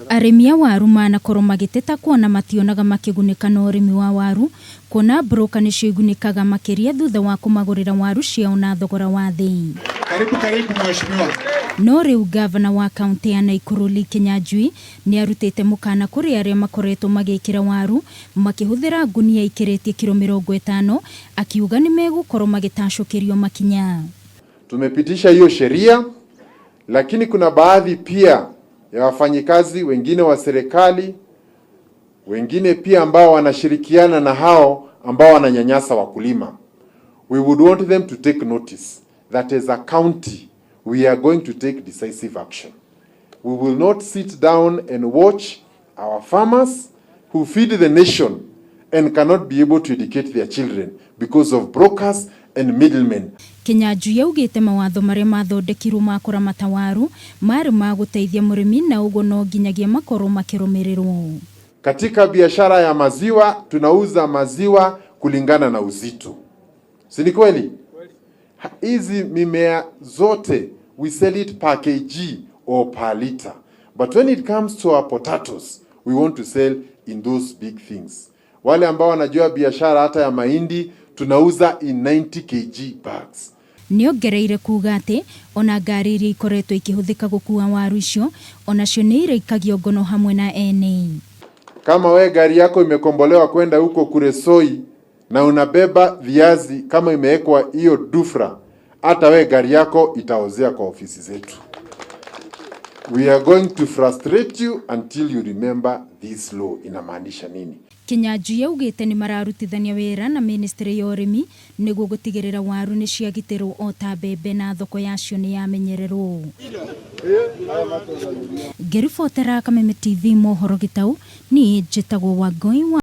Arĩmi a waru manakorwo magĩteta kuona mationaga makĩgunĩka na ũrĩmi wa waru, kuona broka nĩcio igunĩkaga makĩria thutha wa kũmagũrĩra waru ciao na thogora wa thĩ. Karibu mheshimiwa. No rĩu Ngavana wa kaunti ya Ngavana Kinyanjui nĩ arutĩte mũkana kũrĩ arĩa makoretwo magĩkĩra waru makĩhũthĩra ngunia ikĩrĩtie kilo 50, akiuga nĩ megũkorwo magĩtacũkĩrio makinya. Tumepitisha hiyo sheria, lakini kuna baadhi pia ya wafanyikazi wengine wa serikali, wengine pia ambao wanashirikiana na hao ambao wananyanyasa wakulima. We would want them to take notice that as a county we are going to take decisive action. We will not sit down and watch our farmers who feed the nation and cannot be able to educate their children because of brokers and middlemen. Kinyanjui augĩte mawatho marĩa mathondekirwo ma kũramata waru marĩ ma gũteithia mũrĩmi na ũguo no nginyagia makorwo makĩrũmĩrĩrwo. Katika biashara ya maziwa tunauza maziwa kulingana na uzito. Si ni kweli? Hizi mimea zote we sell it per kg or per liter. But when it comes to our potatoes, we want to sell in those big things. Wale ambao wanajua biashara hata ya mahindi tunauza in 90 kg bags. Nĩongereire kuuga atĩ ona ngari iria ikoretwo ikĩhũthĩka gũkua waru icio onacio nĩ iraikagio ngono hamwe na ene. Kama we gari yako imekombolewa kwenda huko Kuresoi na unabeba viazi kama imewekwa hiyo dufra, hata we gari yako itaozea kwa ofisi zetu. We are going to frustrate you until you remember this law inamaanisha nini. Kinyanjui augĩte nĩ mararutithania wĩra na ministry ya ũrĩmi nĩguo gũtigĩrĩra waru nĩ ciagitĩrwo o ta mbembe na thoko yacio nĩ yamenyererwo. Ngĩribotera Kameme TV mohoro Gĩtaũ, niĩ njĩtagwo Wangui.